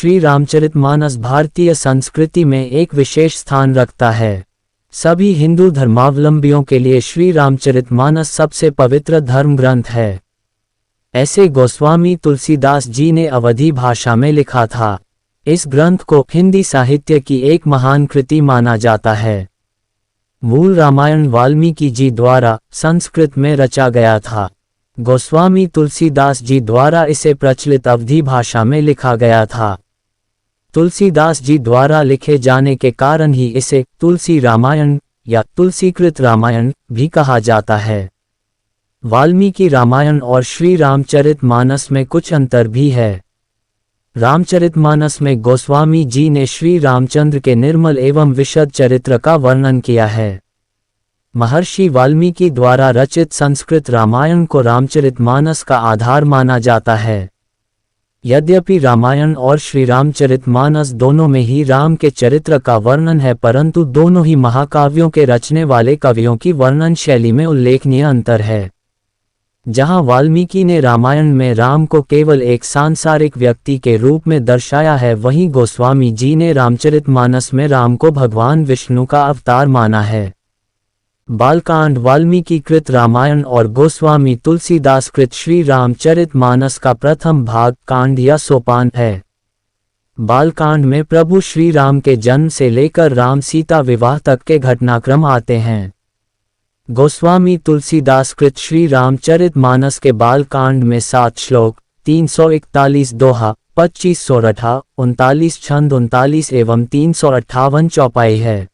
श्री रामचरितमानस भारतीय संस्कृति में एक विशेष स्थान रखता है। सभी हिंदू धर्मावलंबियों के लिए श्री रामचरितमानस सबसे पवित्र धर्म ग्रंथ है। ऐसे गोस्वामी तुलसीदास जी ने अवधी भाषा में लिखा था। इस ग्रंथ को हिंदी साहित्य की एक महान कृति माना जाता है। मूल रामायण वाल्मीकि जी द्वारा संस्कृत में रचा गया था। गोस्वामी तुलसीदास जी द्वारा इसे प्रचलित अवधी भाषा में लिखा गया था। तुलसीदास जी द्वारा लिखे जाने के कारण ही इसे तुलसी रामायण या तुलसीकृत रामायण भी कहा जाता है। वाल्मीकि रामायण और श्री रामचरितमानस में कुछ अंतर भी है। रामचरितमानस में गोस्वामी जी ने श्री रामचंद्र के निर्मल एवं विशद चरित्र का वर्णन किया है। महर्षि वाल्मीकि द्वारा रचित संस्कृत रामायण को रामचरितमानस का आधार माना जाता है। यद्यपि रामायण और श्री रामचरितमानस दोनों में ही राम के चरित्र का वर्णन है, परंतु दोनों ही महाकाव्यों के रचने वाले कवियों की वर्णन शैली में उल्लेखनीय अंतर है। जहां वाल्मीकि ने रामायण में राम को केवल एक सांसारिक व्यक्ति के रूप में दर्शाया है, वहीं गोस्वामी जी ने रामचरितमानस में राम को भगवान विष्णु का अवतार माना है। बालकांड वाल्मीकि कृत रामायण और गोस्वामी तुलसीदास कृत श्री रामचरितमानस का प्रथम भाग कांड या सोपान है। बालकांड में प्रभु श्री राम के जन्म से लेकर राम सीता विवाह तक के घटनाक्रम आते हैं। गोस्वामी तुलसीदास कृत श्री रामचरितमानस के बालकांड में 7 श्लोक, 341 दोहा, 25 सोरठा, 39 छंद 39 एवं 358 चौपाई है।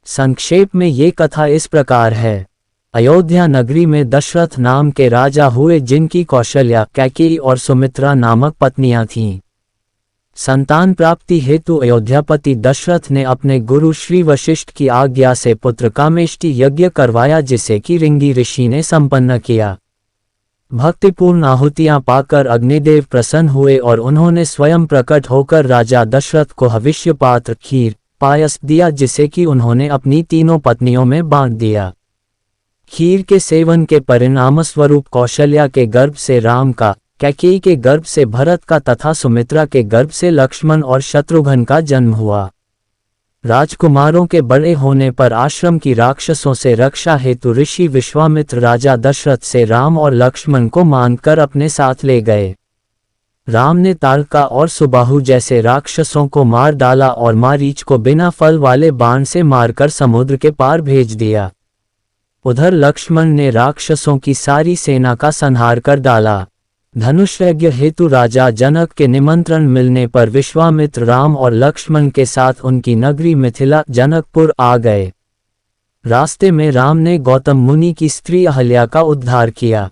संक्षेप में ये कथा इस प्रकार है। अयोध्या नगरी में दशरथ नाम के राजा हुए, जिनकी कौशल्या, कैकेयी और सुमित्रा नामक पत्नियां थीं। संतान प्राप्ति हेतु अयोध्यापति दशरथ ने अपने गुरु श्री वशिष्ठ की आज्ञा से पुत्र कामेष्टि यज्ञ करवाया, जिसे कि रिंगी ऋषि ने संपन्न किया। भक्तिपूर्ण आहुतियां पाकर अग्निदेव प्रसन्न हुए और उन्होंने स्वयं प्रकट होकर राजा दशरथ को हविष्य पात्र खीर पायस दिया, जिसे कि उन्होंने अपनी तीनों पत्नियों में बांट दिया। खीर के सेवन के परिणामस्वरूप कौशल्या के गर्भ से राम का, कैकेयी के गर्भ से भरत का तथा सुमित्रा के गर्भ से लक्ष्मण और शत्रुघ्न का जन्म हुआ। राजकुमारों के बड़े होने पर आश्रम की राक्षसों से रक्षा हेतु ऋषि विश्वामित्र राजा दशरथ से राम और लक्ष्मण को मांगकर अपने साथ ले गए। राम ने ताड़का और सुबाहु जैसे राक्षसों को मार डाला और मारीच को बिना फल वाले बाण से मारकर समुद्र के पार भेज दिया। उधर लक्ष्मण ने राक्षसों की सारी सेना का संहार कर डाला। धनुष यज्ञ हेतु राजा जनक के निमंत्रण मिलने पर विश्वामित्र राम और लक्ष्मण के साथ उनकी नगरी मिथिला जनकपुर आ गए। रास्ते में राम ने गौतम मुनि की स्त्री अहल्या का उद्धार किया।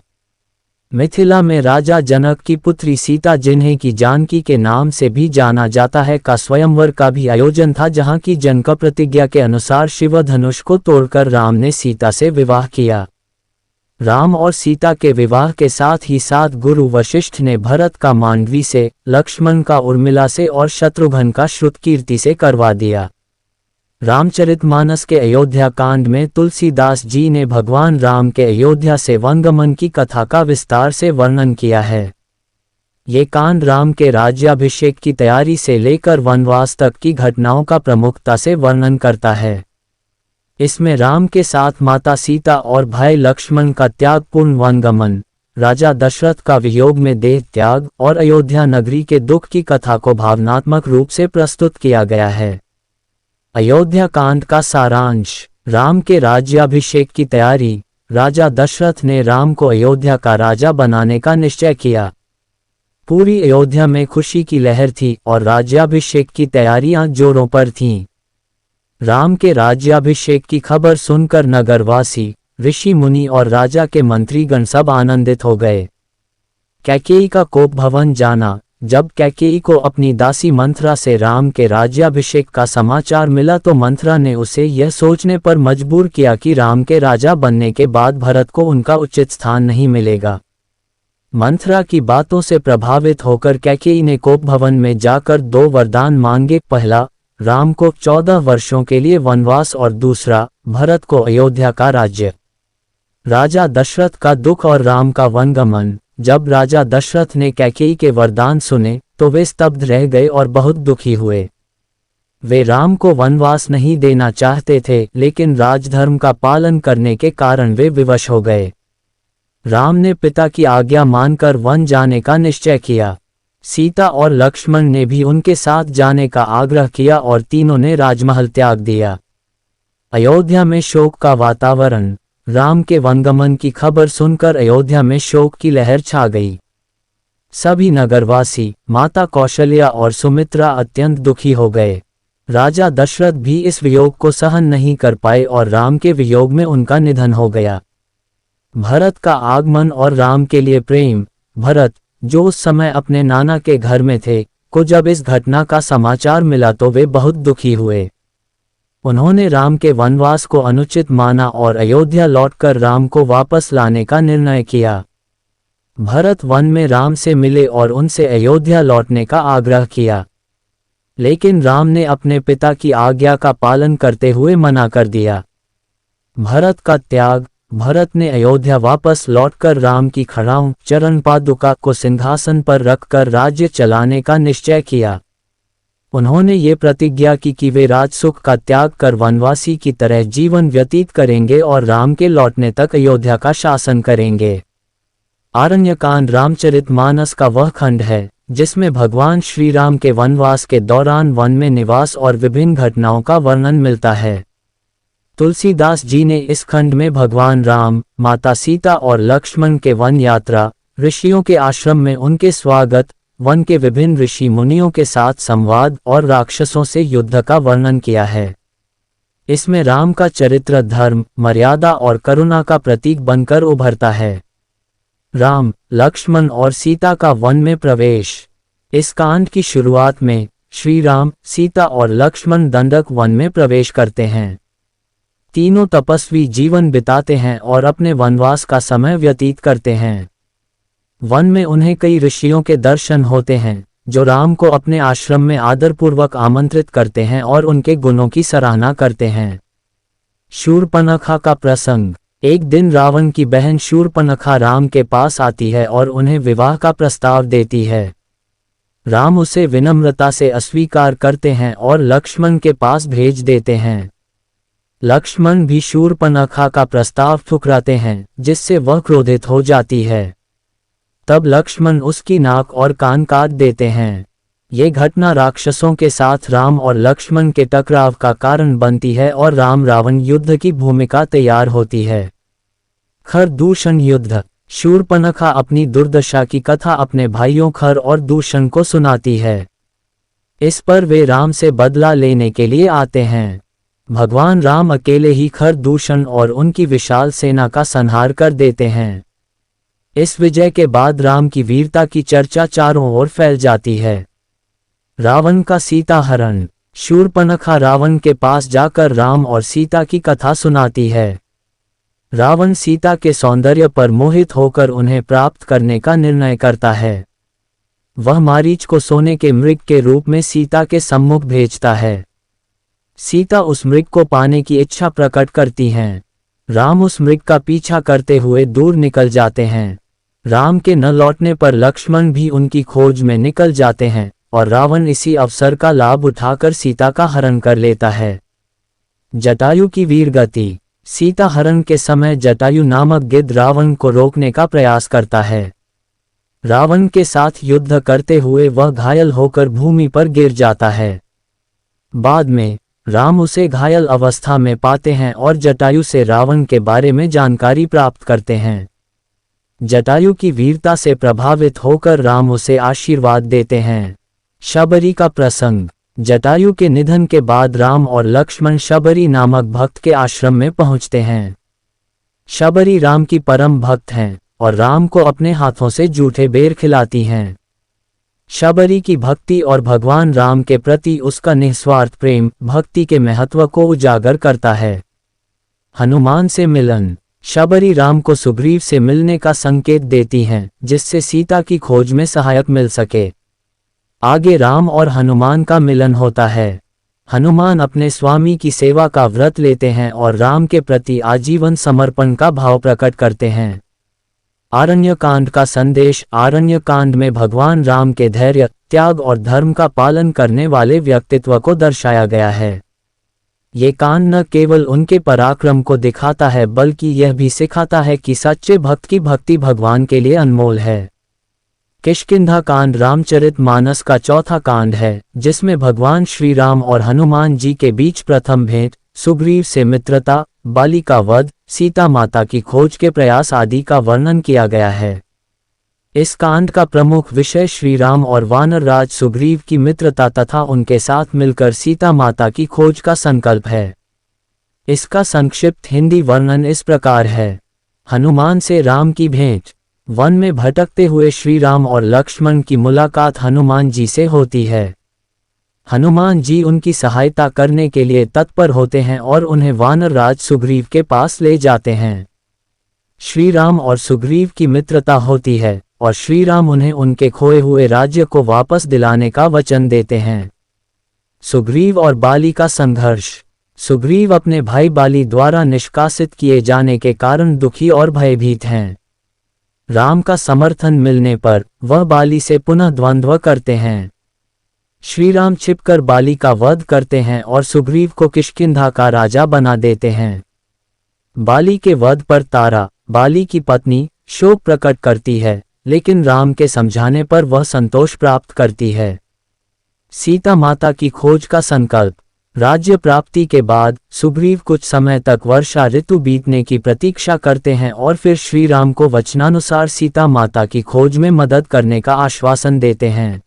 मिथिला में राजा जनक की पुत्री सीता, जिन्हें की जानकी के नाम से भी जाना जाता है, का स्वयंवर का भी आयोजन था, जहां की जनक प्रतिज्ञा के अनुसार शिव धनुष को तोड़कर राम ने सीता से विवाह किया। राम और सीता के विवाह के साथ ही साथ गुरु वशिष्ठ ने भरत का मांडवी से, लक्ष्मण का उर्मिला से और शत्रुघ्न का श्रुतकीर्ति से करवा दिया। रामचरितमानस के अयोध्या कांड में तुलसीदास जी ने भगवान राम के अयोध्या से वनगमन की कथा का विस्तार से वर्णन किया है। ये कांड राम के राज्याभिषेक की तैयारी से लेकर वनवास तक की घटनाओं का प्रमुखता से वर्णन करता है। इसमें राम के साथ माता सीता और भाई लक्ष्मण का त्यागपूर्ण वनगमन, राजा दशरथ का वियोग में देह त्याग और अयोध्या नगरी के दुख की कथा को भावनात्मक रूप से प्रस्तुत किया गया है। अयोध्या कांड का सारांश। राम के राज्याभिषेक की तैयारी। राजा दशरथ ने राम को अयोध्या का राजा बनाने का निश्चय किया। पूरी अयोध्या में खुशी की लहर थी और राज्याभिषेक की तैयारियां जोरों पर थीं। राम के राज्याभिषेक की खबर सुनकर नगरवासी, ऋषि मुनि और राजा के मंत्रीगण सब आनंदित हो गए। कैकेयी का कोप भवन जाना। जब कैकेयी को अपनी दासी मंथरा से राम के राज्याभिषेक का समाचार मिला तो मंथरा ने उसे यह सोचने पर मजबूर किया कि राम के राजा बनने के बाद भरत को उनका उचित स्थान नहीं मिलेगा। मंथरा की बातों से प्रभावित होकर कैकेयी ने कोप भवन में जाकर 2 वरदान मांगे। पहला, राम को 14 वर्षों के लिए वनवास और दूसरा, भरत को अयोध्या का राज्य। राजा दशरथ का दुख और राम का वनगमन। जब राजा दशरथ ने कैकेयी के वरदान सुने तो वे स्तब्ध रह गए और बहुत दुखी हुए। वे राम को वनवास नहीं देना चाहते थे, लेकिन राजधर्म का पालन करने के कारण वे विवश हो गए। राम ने पिता की आज्ञा मानकर वन जाने का निश्चय किया। सीता और लक्ष्मण ने भी उनके साथ जाने का आग्रह किया और तीनों ने राजमहल त्याग दिया। अयोध्या में शोक का वातावरण। राम के वनगमन की खबर सुनकर अयोध्या में शोक की लहर छा गई। सभी नगरवासी, माता कौशल्या और सुमित्रा अत्यंत दुखी हो गए। राजा दशरथ भी इस वियोग को सहन नहीं कर पाए और राम के वियोग में उनका निधन हो गया। भरत का आगमन और राम के लिए प्रेम। भरत, जो उस समय अपने नाना के घर में थे, को जब इस घटना का समाचार मिला तो वे बहुत दुखी हुए। उन्होंने राम के वनवास को अनुचित माना और अयोध्या लौटकर राम को वापस लाने का निर्णय किया। भरत वन में राम से मिले और उनसे अयोध्या लौटने का आग्रह किया, लेकिन राम ने अपने पिता की आज्ञा का पालन करते हुए मना कर दिया। भरत का त्याग। भरत ने अयोध्या वापस लौटकर राम की खड़ाऊं चरण पादुका को सिंहासन पर रखकर राज्य चलाने का निश्चय किया। उन्होंने ये प्रतिज्ञा की कि वे राजसुख का त्याग कर वनवासी की तरह जीवन व्यतीत करेंगे और राम के लौटने तक अयोध्या का शासन करेंगे। आरण्यकांड रामचरितमानस का वह खंड है जिसमें भगवान श्री राम के वनवास के दौरान वन में निवास और विभिन्न घटनाओं का वर्णन मिलता है। तुलसीदास जी ने इस खंड में भगवान राम, माता सीता और लक्ष्मण के वन यात्रा, ऋषियों के आश्रम में उनके स्वागत, वन के विभिन्न ऋषि मुनियों के साथ संवाद और राक्षसों से युद्ध का वर्णन किया है। इसमें राम का चरित्र धर्म, मर्यादा और करुणा का प्रतीक बनकर उभरता है। राम, लक्ष्मण और सीता का वन में प्रवेश। इस कांड की शुरुआत में श्री राम, सीता और लक्ष्मण दंडक वन में प्रवेश करते हैं। तीनों तपस्वी जीवन बिताते हैं और अपने वनवास का समय व्यतीत करते हैं। वन में उन्हें कई ऋषियों के दर्शन होते हैं, जो राम को अपने आश्रम में आदरपूर्वक आमंत्रित करते हैं और उनके गुणों की सराहना करते हैं। शूर्पणखा का प्रसंग। एक दिन रावण की बहन शूर्पणखा राम के पास आती है और उन्हें विवाह का प्रस्ताव देती है। राम उसे विनम्रता से अस्वीकार करते हैं और लक्ष्मण के पास भेज देते हैं। लक्ष्मण भी शूर्पणखा का प्रस्ताव ठुकराते हैं, जिससे वह क्रोधित हो जाती है। तब लक्ष्मण उसकी नाक और कान काट देते हैं। ये घटना राक्षसों के साथ राम और लक्ष्मण के टकराव का कारण बनती है और राम रावण युद्ध की भूमिका तैयार होती है। खर दूषण युद्ध। शूर्पणखा अपनी दुर्दशा की कथा अपने भाइयों खर और दूषण को सुनाती है। इस पर वे राम से बदला लेने के लिए आते हैं। भगवान राम अकेले ही खर दूषण और उनकी विशाल सेना का संहार कर देते हैं। इस विजय के बाद राम की वीरता की चर्चा चारों ओर फैल जाती है। रावण का सीता हरण। शूर्पणखा रावण के पास जाकर राम और सीता की कथा सुनाती है। रावण सीता के सौंदर्य पर मोहित होकर उन्हें प्राप्त करने का निर्णय करता है। वह मारीच को सोने के मृग के रूप में सीता के सम्मुख भेजता है। सीता उस मृग को पाने की इच्छा प्रकट करती हैं। राम उस मृग का पीछा करते हुए दूर निकल जाते हैं। राम के न लौटने पर लक्ष्मण भी उनकी खोज में निकल जाते हैं और रावण इसी अवसर का लाभ उठाकर सीता का हरण कर लेता है। जटायु की वीरगति। सीता हरण के समय जटायु नामक गिद्ध रावण को रोकने का प्रयास करता है। रावण के साथ युद्ध करते हुए वह घायल होकर भूमि पर गिर जाता है। बाद में राम उसे घायल अवस्था में पाते हैं और जटायु से रावण के बारे में जानकारी प्राप्त करते हैं। जटायु की वीरता से प्रभावित होकर राम उसे आशीर्वाद देते हैं। शबरी का प्रसंग। जटायु के निधन के बाद राम और लक्ष्मण शबरी नामक भक्त के आश्रम में पहुंचते हैं। शबरी राम की परम भक्त हैं और राम को अपने हाथों से जूठे बेर खिलाती हैं। शबरी की भक्ति और भगवान राम के प्रति उसका निस्वार्थ प्रेम भक्ति के महत्व को उजागर करता है। हनुमान से मिलन। शबरी राम को सुग्रीव से मिलने का संकेत देती हैं, जिससे सीता की खोज में सहायक मिल सके। आगे राम और हनुमान का मिलन होता है। हनुमान अपने स्वामी की सेवा का व्रत लेते हैं और राम के प्रति आजीवन समर्पण का भाव प्रकट करते हैं। आरण्यकांड का संदेश। आरण्यकांड में भगवान राम के धैर्य, त्याग और धर्म का पालन करने वाले व्यक्तित्व को दर्शाया गया है। ये कांड न केवल उनके पराक्रम को दिखाता है बल्कि यह भी सिखाता है कि सच्चे भक्त की भक्ति भगवान के लिए अनमोल है। किष्किंधा कांड रामचरितमानस का चौथा कांड है, जिसमें भगवान श्री राम और हनुमान जी के बीच प्रथम भेंट, सुग्रीव से मित्रता, बाली का वध, सीता माता की खोज के प्रयास आदि का वर्णन किया गया है। इस कांड का प्रमुख विषय श्री राम और वानर राज सुग्रीव की मित्रता तथा उनके साथ मिलकर सीता माता की खोज का संकल्प है। इसका संक्षिप्त हिंदी वर्णन इस प्रकार है। हनुमान से राम की भेंट। वन में भटकते हुए श्री राम और लक्ष्मण की मुलाकात हनुमान जी से होती है। हनुमान जी उनकी सहायता करने के लिए तत्पर होते हैं और उन्हें वानर राज सुग्रीव के पास ले जाते हैं। श्री राम और सुग्रीव की मित्रता होती है और श्री राम उन्हें उनके खोए हुए राज्य को वापस दिलाने का वचन देते हैं। सुग्रीव और बाली का संघर्ष। सुग्रीव अपने भाई बाली द्वारा निष्कासित किए जाने के कारण दुखी और भयभीत हैं। राम का समर्थन मिलने पर वह बाली से पुनः द्वंद्व करते हैं। श्री राम छिपकर बाली का वध करते हैं और सुग्रीव को किष्किंधा का राजा बना देते हैं। बाली के वध पर तारा, बाली की पत्नी, शोक प्रकट करती है, लेकिन राम के समझाने पर वह संतोष प्राप्त करती है। सीता माता की खोज का संकल्प। राज्य प्राप्ति के बाद सुग्रीव कुछ समय तक वर्षा ऋतु बीतने की प्रतीक्षा करते हैं और फिर श्री राम को वचनानुसार सीता माता की खोज में मदद करने का आश्वासन देते हैं।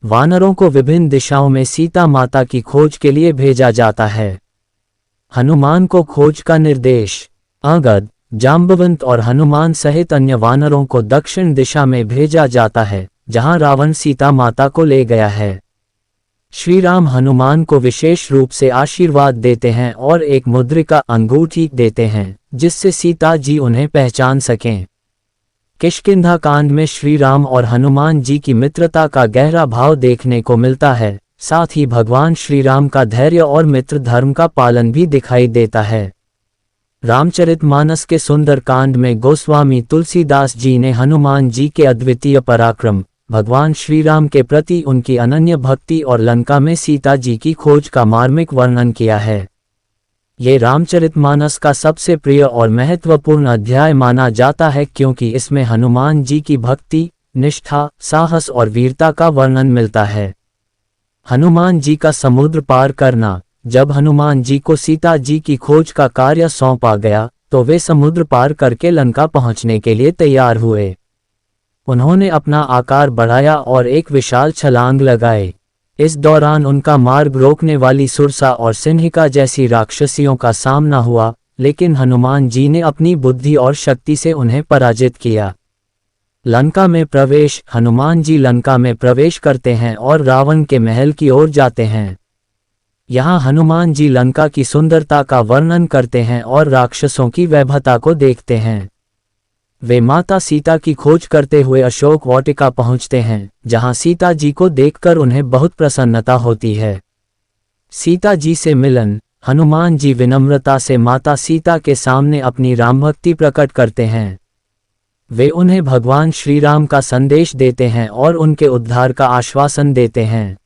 वानरों को विभिन्न दिशाओं में सीता माता की खोज के लिए भेजा जाता है। हनुमान को खोज का निर्देश। अंगद, जाम्बवंत और हनुमान सहित अन्य वानरों को दक्षिण दिशा में भेजा जाता है, जहां रावण सीता माता को ले गया है। श्री राम हनुमान को विशेष रूप से आशीर्वाद देते हैं और एक मुद्रिका अंगूठी देते हैं, जिससे सीता जी उन्हें पहचान सकें। किष्किंधा कांड में श्री राम और हनुमान जी की मित्रता का गहरा भाव देखने को मिलता है। साथ ही भगवान श्री राम का धैर्य और मित्र धर्म का पालन भी दिखाई देता है। रामचरितमानस के सुंदर कांड में गोस्वामी तुलसीदास जी ने हनुमान जी के अद्वितीय पराक्रम, भगवान श्री राम के प्रति उनकी अनन्य भक्ति और लंका में सीता जी की खोज का मार्मिक वर्णन किया है। ये रामचरितमानस का सबसे प्रिय और महत्वपूर्ण अध्याय माना जाता है क्योंकि इसमें हनुमान जी की भक्ति, निष्ठा, साहस और वीरता का वर्णन मिलता है। हनुमान जी का समुद्र पार करना। जब हनुमान जी को सीता जी की खोज का कार्य सौंपा गया तो वे समुद्र पार करके लंका पहुंचने के लिए तैयार हुए। उन्होंने अपना आकार बढ़ाया और एक विशाल छलांग लगाए। इस दौरान उनका मार्ग रोकने वाली सुरसा और सिंहिका जैसी राक्षसियों का सामना हुआ, लेकिन हनुमान जी ने अपनी बुद्धि और शक्ति से उन्हें पराजित किया। लंका में प्रवेश। हनुमान जी लंका में प्रवेश करते हैं और रावण के महल की ओर जाते हैं। यहाँ हनुमान जी लंका की सुंदरता का वर्णन करते हैं और राक्षसों की वैभवता को देखते हैं। वे माता सीता की खोज करते हुए अशोक वाटिका पहुंचते हैं, जहां सीता जी को देखकर उन्हें बहुत प्रसन्नता होती है। सीता जी से मिलन। हनुमान जी विनम्रता से माता सीता के सामने अपनी रामभक्ति प्रकट करते हैं। वे उन्हें भगवान श्री राम का संदेश देते हैं और उनके उद्धार का आश्वासन देते हैं।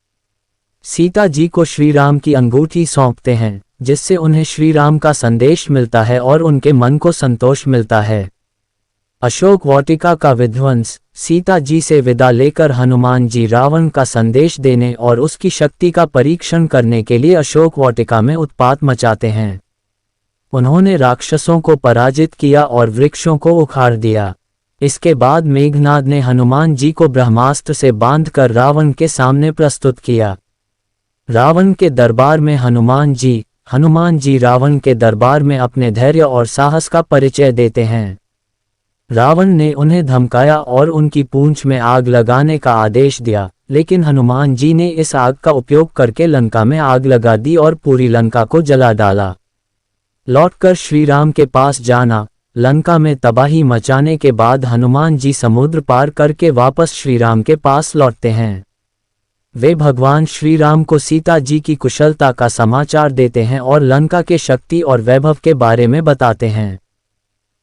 सीता जी को श्री राम की अंगूठी सौंपते हैं, जिससे उन्हें श्री राम का संदेश मिलता है और उनके मन को संतोष मिलता है। अशोक वाटिका का विध्वंस। सीता जी से विदा लेकर हनुमान जी रावण का संदेश देने और उसकी शक्ति का परीक्षण करने के लिए अशोक वाटिका में उत्पात मचाते हैं। उन्होंने राक्षसों को पराजित किया और वृक्षों को उखाड़ दिया। इसके बाद मेघनाद ने हनुमान जी को ब्रह्मास्त्र से बांधकर रावण के सामने प्रस्तुत किया। रावण के दरबार में हनुमान जी रावण के दरबार में अपने धैर्य और साहस का परिचय देते हैं। रावण ने उन्हें धमकाया और उनकी पूंछ में आग लगाने का आदेश दिया, लेकिन हनुमान जी ने इस आग का उपयोग करके लंका में आग लगा दी और पूरी लंका को जला डाला। लौटकर श्री राम के पास जाना। लंका में तबाही मचाने के बाद हनुमान जी समुद्र पार करके वापस श्री राम के पास लौटते हैं। वे भगवान श्री राम को सीता जी की कुशलता का समाचार देते हैं और लंका के शक्ति और वैभव के बारे में बताते हैं।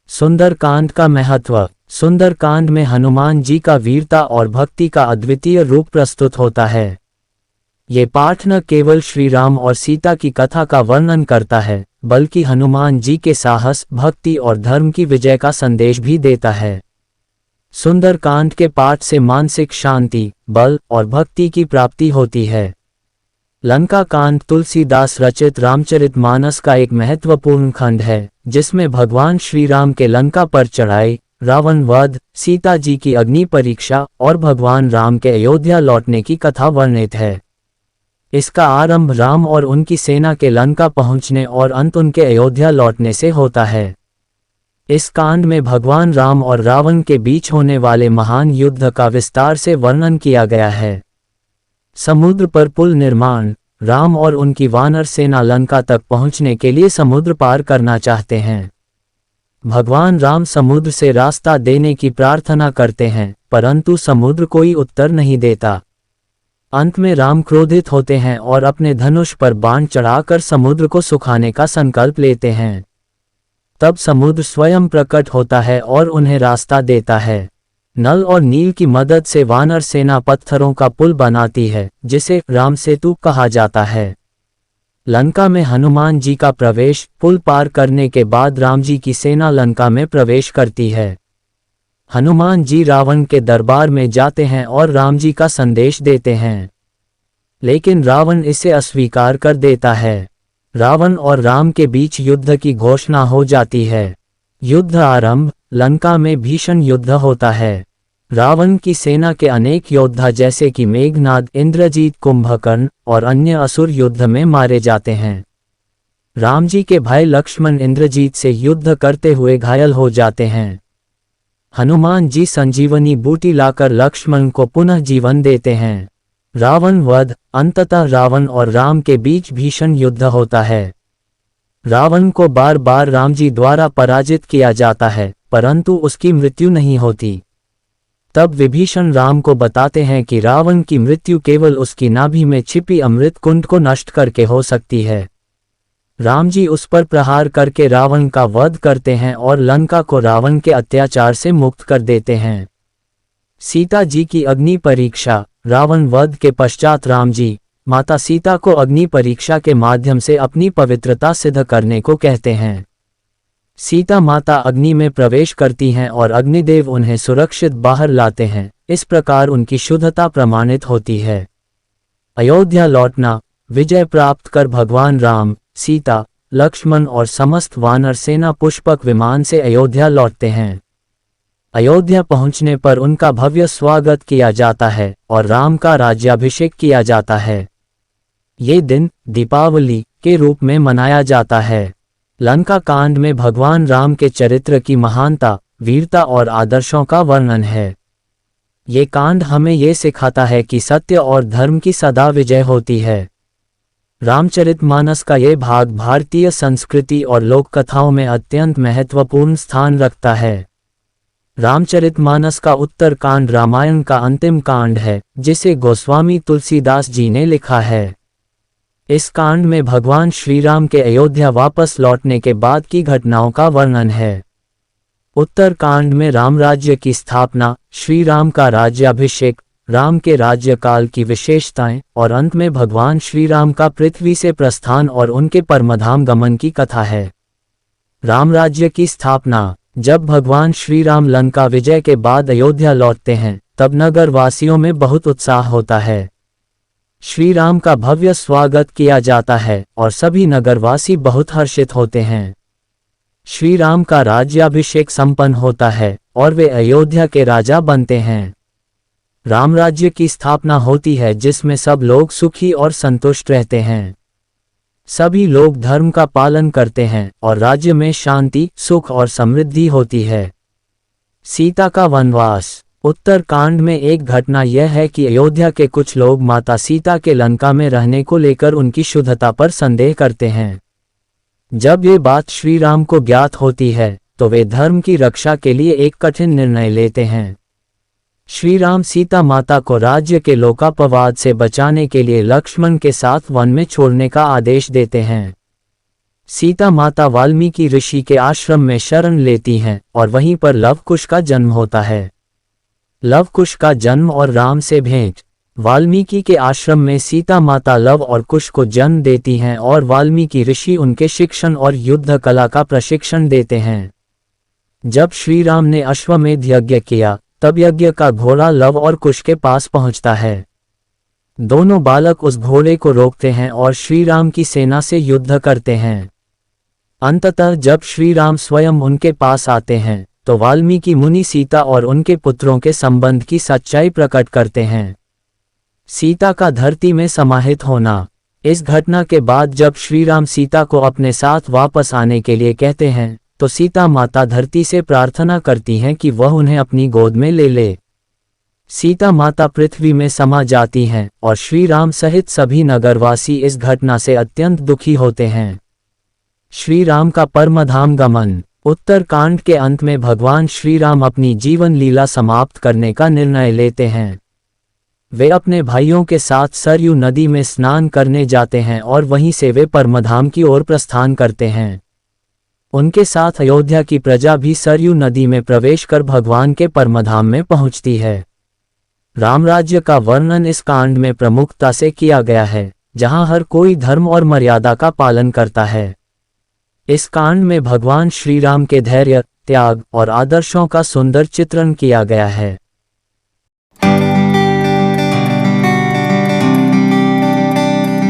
सुंदर कांड का महत्व। सुंदरकांड में हनुमान जी का वीरता और भक्ति का अद्वितीय रूप प्रस्तुत होता है। ये पाठ न केवल श्री राम और सीता की कथा का वर्णन करता है, बल्कि हनुमान जी के साहस, भक्ति और धर्म की विजय का संदेश भी देता है। सुंदरकांड के पाठ से मानसिक शांति, बल और भक्ति की प्राप्ति होती है। लंका कांड तुलसीदास रचित रामचरितमानस का एक महत्वपूर्ण खंड है, जिसमें भगवान श्री राम के लंका पर चढ़ाई, रावण वध, सीता जी की अग्नि परीक्षा और भगवान राम के अयोध्या लौटने की कथा वर्णित है। इसका आरंभ राम और उनकी सेना के लंका पहुंचने और अंत उनके अयोध्या लौटने से होता है। इस कांड में भगवान राम और रावण के बीच होने वाले महान युद्ध का विस्तार से वर्णन किया गया है। समुद्र पर पुल निर्माण। राम और उनकी वानर सेना लंका तक पहुंचने के लिए समुद्र पार करना चाहते हैं। भगवान राम समुद्र से रास्ता देने की प्रार्थना करते हैं, परंतु समुद्र कोई उत्तर नहीं देता। अंत में राम क्रोधित होते हैं और अपने धनुष पर बाण चढ़ाकर समुद्र को सुखाने का संकल्प लेते हैं। तब समुद्र स्वयं प्रकट होता है और उन्हें रास्ता देता है। नल और नील की मदद से वानर सेना पत्थरों का पुल बनाती है, जिसे राम सेतु कहा जाता है। लंका में हनुमान जी का प्रवेश। पुल पार करने के बाद राम जी की सेना लंका में प्रवेश करती है। हनुमान जी रावण के दरबार में जाते हैं और राम जी का संदेश देते हैं, लेकिन रावण इसे अस्वीकार कर देता है। रावण और राम के बीच युद्ध की घोषणा हो जाती है। युद्ध आरंभ। लंका में भीषण युद्ध होता है। रावण की सेना के अनेक योद्धा जैसे कि मेघनाद, इंद्रजीत, कुंभकर्ण और अन्य असुर युद्ध में मारे जाते हैं। राम जी के भाई लक्ष्मण इंद्रजीत से युद्ध करते हुए घायल हो जाते हैं। हनुमान जी संजीवनी बूटी लाकर लक्ष्मण को पुनः जीवन देते हैं। रावण वध। अंततः रावण और राम के बीच भीषण युद्ध होता है। रावण को बार बार राम जी द्वारा पराजित किया जाता है, परंतु उसकी मृत्यु नहीं होती। तब विभीषण राम को बताते हैं कि रावण की मृत्यु केवल उसकी नाभि में छिपी अमृत कुंड को नष्ट करके हो सकती है। राम जी उस पर प्रहार करके रावण का वध करते हैं और लंका को रावण के अत्याचार से मुक्त कर देते हैं। सीता जी की अग्नि परीक्षा। रावण वध के पश्चात राम जी माता सीता को अग्नि परीक्षा के माध्यम से अपनी पवित्रता सिद्ध करने को कहते हैं। सीता माता अग्नि में प्रवेश करती हैं और अग्निदेव उन्हें सुरक्षित बाहर लाते हैं। इस प्रकार उनकी शुद्धता प्रमाणित होती है। अयोध्या लौटना। विजय प्राप्त कर भगवान राम, सीता, लक्ष्मण और समस्त वानर सेना पुष्पक विमान से अयोध्या लौटते हैं। अयोध्या पहुंचने पर उनका भव्य स्वागत किया जाता है और राम का राज्याभिषेक किया जाता है। ये दिन दीपावली के रूप में मनाया जाता है। लंका कांड में भगवान राम के चरित्र की महानता, वीरता और आदर्शों का वर्णन है। ये कांड हमें ये सिखाता है कि सत्य और धर्म की सदा विजय होती है। रामचरितमानस का ये भाग भारतीय संस्कृति और लोक कथाओं में अत्यंत महत्वपूर्ण स्थान रखता है। रामचरितमानस का उत्तर कांड रामायण का अंतिम कांड है, जिसे गोस्वामी तुलसीदास जी ने लिखा है। इस कांड में भगवान श्री राम के अयोध्या वापस लौटने के बाद की घटनाओं का वर्णन है। उत्तर कांड में राम राज्य की स्थापना, श्री राम का राज्याभिषेक, राम के राज्यकाल की विशेषताएं और अंत में भगवान श्री राम का पृथ्वी से प्रस्थान और उनके परमधाम गमन की कथा है। राम राज्य की स्थापना। जब भगवान श्री राम लंका विजय के बाद अयोध्या लौटते हैं, तब नगर वासियों में बहुत उत्साह होता है। श्री राम का भव्य स्वागत किया जाता है और सभी नगरवासी बहुत हर्षित होते हैं। श्री राम का राज्याभिषेक संपन्न होता है और वे अयोध्या के राजा बनते हैं। राम राज्य की स्थापना होती है, जिसमें सब लोग सुखी और संतुष्ट रहते हैं। सभी लोग धर्म का पालन करते हैं और राज्य में शांति, सुख और समृद्धि होती है। सीता का वनवास। उत्तर कांड में एक घटना यह है कि अयोध्या के कुछ लोग माता सीता के लंका में रहने को लेकर उनकी शुद्धता पर संदेह करते हैं। जब ये बात श्री राम को ज्ञात होती है, तो वे धर्म की रक्षा के लिए एक कठिन निर्णय लेते हैं। श्री राम सीता माता को राज्य के लोकापवाद से बचाने के लिए लक्ष्मण के साथ वन में छोड़ने का आदेश देते हैं। सीता माता वाल्मीकि ऋषि के आश्रम में शरण लेती हैं और वहीं पर लव कुश का जन्म होता है। लव कुश का जन्म और राम से भेंट। वाल्मीकि के आश्रम में सीता माता लव और कुश को जन्म देती हैं और वाल्मीकि ऋषि उनके शिक्षण और युद्ध कला का प्रशिक्षण देते हैं। जब श्री राम ने अश्वमेध यज्ञ किया तब यज्ञ का घोड़ा लव और कुश के पास पहुंचता है। दोनों बालक उस घोड़े को रोकते हैं और श्री राम की सेना से युद्ध करते हैं। अंततः जब श्री राम स्वयं उनके पास आते हैं तो वाल्मीकि मुनि सीता और उनके पुत्रों के संबंध की सच्चाई प्रकट करते हैं। सीता का धरती में समाहित होना। इस घटना के बाद जब श्री राम सीता को अपने साथ वापस आने के लिए कहते हैं तो सीता माता धरती से प्रार्थना करती हैं कि वह उन्हें अपनी गोद में ले ले। सीता माता पृथ्वी में समा जाती हैं और श्री राम सहित सभी नगरवासी इस घटना से अत्यंत दुखी होते हैं। श्री राम का परमधाम गमन। उत्तर कांड के अंत में भगवान श्री राम अपनी जीवन लीला समाप्त करने का निर्णय लेते हैं। वे अपने भाइयों के साथ सरयू नदी में स्नान करने जाते हैं और वहीं से वे परमधाम की ओर प्रस्थान करते हैं। उनके साथ अयोध्या की प्रजा भी सरयू नदी में प्रवेश कर भगवान के परमधाम में पहुंचती है। रामराज्य का वर्णन इस कांड में प्रमुखता से किया गया है, जहां हर कोई धर्म और मर्यादा का पालन करता है। इस कांड में भगवान श्री राम के धैर्य, त्याग और आदर्शों का सुंदर चित्रण किया गया है।